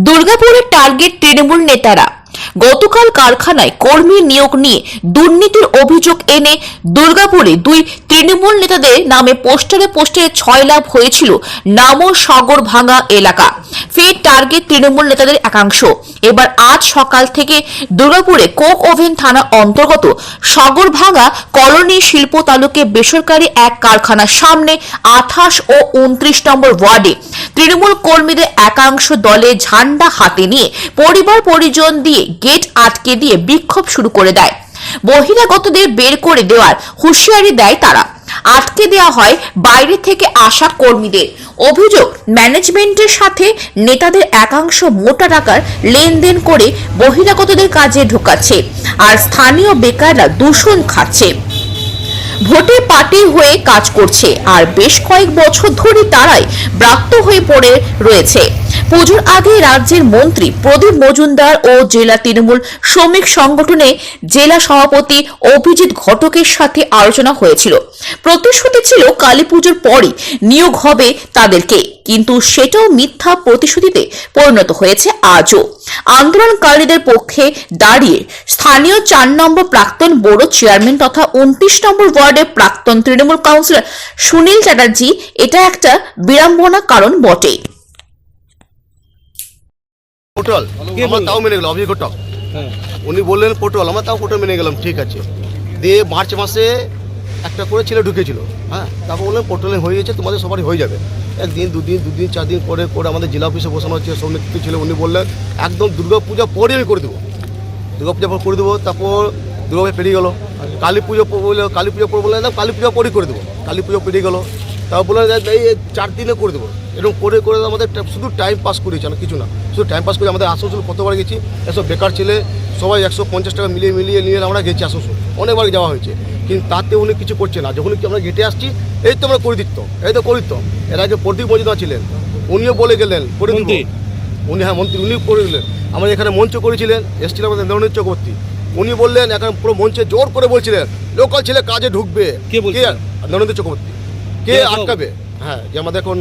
দুর্গাপুরের টার্গেট তৃণমূল নেতারা গতকাল কারখানায় কর্মী নিয়োগ নিয়ে দুর্নীতির অভিযোগ এনে দুর্গাপুরে দুই তৃণমূল নেতাদের নামে পোস্টারে 6 লাভ হয়েছিল নামো সাগর ভাঙা এলাকা। ফের টার্গেট তৃণমূল নেতাদের একাংশ এবার আজ সকাল থেকে দুর্গাপুরে কোক ওভেন থানা অন্তর্গত সাগর ভাঙা কলোনি শিল্প তালুকে বেসরকারি এক কারখানার সামনে 28 ও 29 নম্বর ওয়ার্ডে তৃণমূল কর্মীদের একাংশ দলে ঝান্ডা হাতে নিয়ে পরিবার পরিজন দিয়ে গেট আটকে দিয়ে বিক্ষোভ শুরু করে দেয়। বহিরাগতদের বের করে দেওয়ার হুঁশিয়ারি দেয় তারা। আটকে দেওয়া হয় বাইরে থেকে আসা কর্মীদের। অভিযোগ, ম্যানেজমেন্টের সাথে নেতাদের একাংশ মোটা টাকার লেনদেন করে বহিরাগতদের কাজে ঢোকাচ্ছে আর স্থানীয় বেকাররা দূষণ খাচ্ছে। ভোটে পার্টি হয়ে কাজ করছে আর বেশ কয়েক বছর ধরে তারাই ব্রাত্য হয়ে পড়ে রয়েছে। পুজোর আগে রাজ্যের মন্ত্রী প্রদীপ মজুমদার ও জেলা তৃণমূল শ্রমিক সংগঠনে জেলা সভাপতি অভিজিৎ ঘটকের সাথে আলোচনা হয়েছিল। প্রতিশ্রুতি ছিল কালী পুজোর পরই নিয়োগ হবে তাদেরকে, কিন্তু সেটাও মিথ্যা প্রতিশ্রুতিতে পরিণত হয়েছে। আজও আন্দোলনকারীদের পক্ষে দাঁড়িয়ে স্থানীয় 4 নম্বর প্রাক্তন বোর্ড চেয়ারম্যান তথা 29 নম্বর ওয়ার্ডের প্রাক্তন তৃণমূল কাউন্সিলর সুনীল চ্যাটার্জি এটা একটা বিড়ম্বনা কারণ বটে। পোর্টাল আমার তাও মেনে গেলাম, অভিযোগ ঘটক উনি বললেন পোর্টাল, আমার তাও পোর্টাল মেনে গেলাম, ঠিক আছে। দিয়ে মার্চ মাসে একটা করে ছেলে ঢুকেছিল, হ্যাঁ, তারপর বললেন পোর্টালে হয়ে গেছে, তোমাদের সবারই হয়ে যাবে। একদিন দুদিন 4 দিন করে করে আমাদের জেলা অফিসে বসানো হচ্ছে, সব নেতৃত্ব ছিল। উনি বললেন একদম দুর্গাপূজা পরে আমি করে দেবো, দুর্গাপূজা পর করে দেবো। তারপর দুর্গাপূজা পেরিয়ে গেলো, কালী পুজো বললে কালী পুজো পরে বললেন কালী পুজো পরেই করে দেবো, কালী পুজো পেরিয়ে গেলো। তারপর বললেন এই 4 দিনে করে দেবো। এরকম করে করে আমাদের শুধু টাইম পাস করেছে না, কিছু না, শুধু টাইম পাস করে। আমাদের আসানসোল কতবার গেছি, এসব বেকার ছেলে সবাই 150 টাকা মিলিয়ে নিয়ে আমরা গেছি আসানসোল, অনেকবার যাওয়া হয়েছে, কিন্তু তাতে উনি কিছু করছে না। যখন আমরা গেটে আসছি, এই তো আমরা করে দিত, এই তো করে দিত। এর আগে প্রদীপ মজুমদার ছিলেন, উনিও বলে গেলেন করে দিব, উনি হ্যাঁ মন্ত্রী, উনিও করে দিলেন। আমাদের এখানে মঞ্চ করেছিলেন, এসছিল আমাদের নরেন্দ্র চক্রবর্তী, উনি বললেন এখন পুরো মঞ্চে জোর করে বলছিলেন লোকাল ছেলে কাজে ঢুকবে। কে নরেন্দ্র চক্রবর্তী, কে আটকাবে? হ্যাঁ, যে আমাদের এখন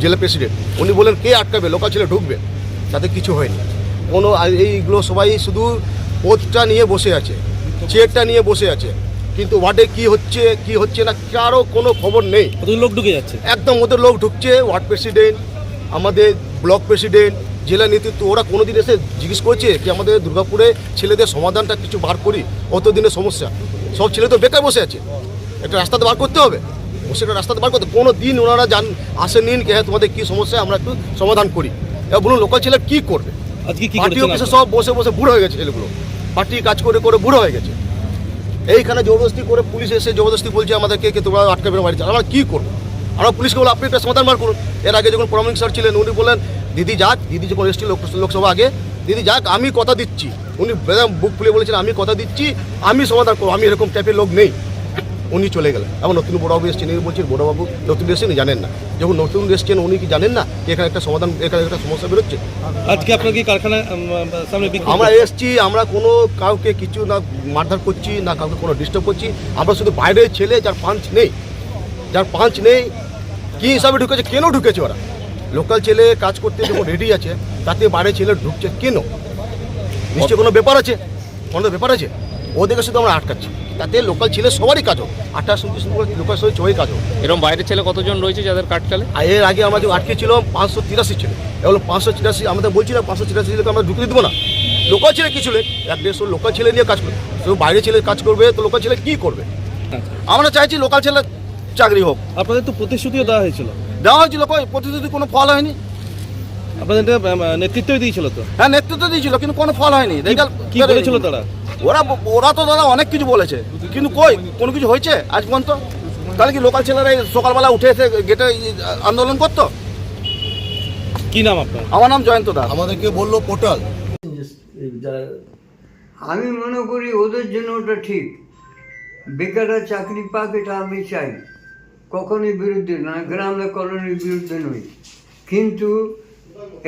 জেলা প্রেসিডেন্ট, উনি বললেন কে আটকাবে, লোকাল ছেলে ঢুকবে। তাতে কিছু হয়নি কোনো। এইগুলো সবাই শুধু পদটা নিয়ে বসে আছে, চেয়ারটা নিয়ে বসে আছে, কিন্তু ওয়ার্ডে কি হচ্ছে না কারো কোনো খবর নেই। ওদের লোক ঢুকে যাচ্ছে, একদম ওদের লোক ঢুকছে। ওয়ার্ড প্রেসিডেন্ট, আমাদের ব্লক প্রেসিডেন্ট, জেলা নেতৃত্ব, ওরা কোনোদিন এসে জিজ্ঞেস করেছে যে আমাদের দুর্গাপুরে ছেলেদের সমাধানটা কিছু বার করি? অত দিনের সমস্যা, সব ছেলে তো বেকার বসে আছে, একটা রাস্তাতে বার করতে হবে, বসে রাস্তাতে বার করতে। কোনো দিন ওনারা আসেন নিন কে হ্যাঁ তোমাদের কী সমস্যা আমরা একটু সমাধান করি। এবার বলুন লোকাল ছেলে কী করবে? পার্টি অফিসে সব বসে বুড়ো হয়ে গেছে ছেলেগুলো, পার্টি কাজ করে করে বুড়ো হয়ে গেছে। এইখানে জবরদস্তি করে পুলিশ এসে জবরদস্তি বলছে আমাদেরকে তোমরা আটকাবে বাড়ি। আমরা কী করবো? আমরা পুলিশকে বলো আপনি একটা সমাধান বার করুন। এর আগে যখন প্রমাণিক স্যার ছিলেন, উনি বললেন দিদি যাক, দিদি যখন এসেছিল লোকসভা আগে, দিদি যাক আমি কথা দিচ্ছি, উনি বুক ফুলে বলেছেন আমি কথা দিচ্ছি আমি সমাধান করবো, আমি এরকম টাইপের লোক নেই। উনি চলে গেলেন। এবার নতুন বড়বাবু এসছেন, উনি বলছেন বড়বাবু নতুন এসছেন জানেন না, যখন নতুন এসছেন উনি কি জানেন না এখানে একটা সমাধান, এখানে একটা সমস্যা বেরোচ্ছে। আজকে আপনার কি কারখানা সামনে আমরা এসছি, আমরা কোনো কাউকে কিছু না মারধর করছি না, কাউকে কোনো ডিস্টার্ব করছি। আমরা শুধু বাইরের ছেলে যার পাঁচ নেই কী হিসাবে ঢুকেছে, কেন ঢুকেছে ওরা? লোকাল ছেলে কাজ করতে যখন রেডি আছে, তাতে বাইরের ছেলে ঢুকছে কেন? নিশ্চয়ই কোনো ব্যাপার আছে, ওদেরকে শুধু আমরা আটকাচ্ছি, তাতে লোকাল ছেলে সবারই কাজ হোক, 28-29 লোকাল সবাই কাজ হোক। এরকম বাইরের ছেলে কতজন রয়েছে যাদের কাট চলে? আর এর আগে আমরা যে আটকে ছিল 583 ছিল, এগুলো 583 আমাদের বলছি না 583 ছেলেকে আমরা ঢুকে দেবো না। লোকাল ছেলে কিছু নেই, 150 লোকাল ছেলে নিয়ে কাজ করবে, শুধু বাইরে ছেলে কাজ করবে তো লোকাল ছেলে কী করবে? আমরা চাইছি লোকাল ছেলে চাকরি হোক। আপনাদের তো প্রতিশ্রুতিও দেওয়া হয়েছিল প্রতিশ্রুতি কোনো ফল হয়নি। আপনাদের নেতৃত্বই দিয়েছিল তো? হ্যাঁ, নেতৃত্ব দিয়েছিল কিন্তু কোনো ফল হয়নি। কি বলেছিল তারা? ওরা তো দাদা অনেক কিছু বলেছে, কিন্তু কোনো কিছু হয়েছে আজ পর্যন্ত? তাহলে কি লোকাল ছেলেরা সকালবেলা উঠে এসে গেটে আন্দোলন করতো? কি নাম আপনার? আমার নাম জয়ন্ত দাস। আমাদেরকে বললো পোর্টাল। আমি মনে করি ওদের জন্য ওটা ঠিক, বেকাররা চাকরি পাক, এটা আমি চাই, কখনোই বিরুদ্ধে না, গ্রামে কলোনির বিরুদ্ধে নই। কিন্তু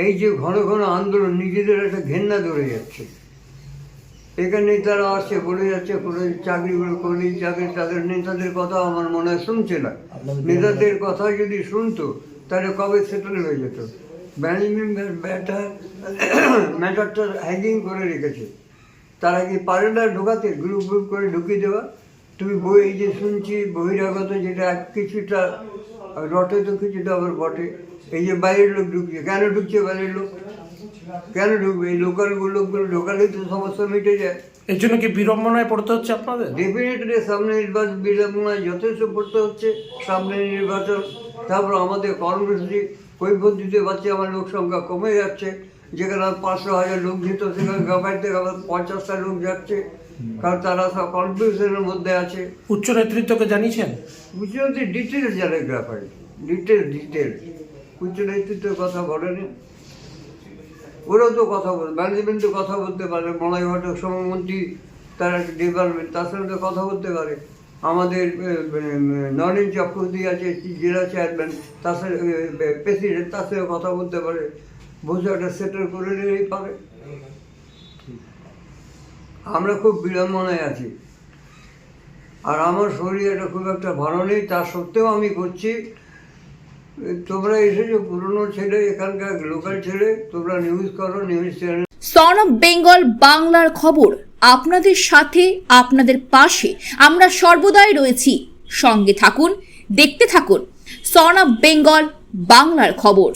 এই যে ঘন ঘন আন্দোলন, নিজেদের একটা ঘেন্না ধরে যাচ্ছে। এখানে তারা আসছে বলে যাচ্ছে কোনো চাকরিগুলো করলেই চাকরি, তাদের নেতাদের কথা আমার মনে হয় শুনছে না। নেতাদের কথা যদি শুনতো তাহলে কবে সেটেল হয়ে যেত। ম্যানেজমেন্ট ম্যাটারটা হ্যাঙ্গিং করে রেখেছে। তারা কি পারে না ঢোকাতে, গ্রুপ গ্রুপ করে ঢুকিয়ে দেওয়া? তুমি বই এই যে শুনছি বহিরাগত, যেটা কিছুটা রটে তো কিছুটা আবার বটে। এই যে বাইরের লোক ঢুকছে, কেন ঢুকছে বাইরের লোক? কেন ঢুকবে? এই লোকাল লোকগুলো ঢোকালেই তো সমস্যা মিটে যায়। এর জন্য কি বিড়ম্বনায় পড়তে হচ্ছে আপনাদের? ডেফিনেটলি সামনে নির্বাচন বিড়ম্বনায় যথেষ্ট পড়তে হচ্ছে। সামনে নির্বাচন, তারপর আমাদের কর্মসূচি কৈফত দিতে পারছে, আমার লোক সংখ্যা কমে যাচ্ছে। যেখানে 500,000 লোক যেত সেখানে গাবাই থেকে আবার 50টা লোক যাচ্ছে, কারণ তারা সব কনফিউশনের মধ্যে আছে। উচ্চ নেতৃত্বকে জানিয়েছেন? বুঝতে হচ্ছে ডিটেলস জানে ব্যাপারে, ডিটেল উচ্চ নেতৃত্বের কথা বলেনি। ওরাও তো কথা বলে, ম্যানেজমেন্ট তো কথা বলতে পারে, মলয় ঘটক শ্রমমন্ত্রী তার একটা ডিপার্টমেন্ট, তার সঙ্গে তো কথা বলতে পারে। আমাদের নরেন চক্রবর্তী আছে জেলা চেয়ারম্যান, তার সাথে প্রেসিডেন্ট, তার সাথে কথা বলতে পারে, বসে একটা সেটেল করে নিলেই পারে। আমরা খুব বিড়ম্বনায় আছি, আর আমার শরীর এটা খুব একটা ভালো নেই, তা সত্ত্বেও আমি করছি। তোমরা এসেছো পুরনো ছেলে, এখানকার লোকাল ছেলে, তোমরা নিউজ করো, news channel. Son of Bengal বাংলার খবর আপনাদের সাথে, আপনাদের পাশে আমরা সর্বদাই রয়েছি। সঙ্গে থাকুন, দেখতে থাকুন সন অফ বেঙ্গল বাংলার খবর।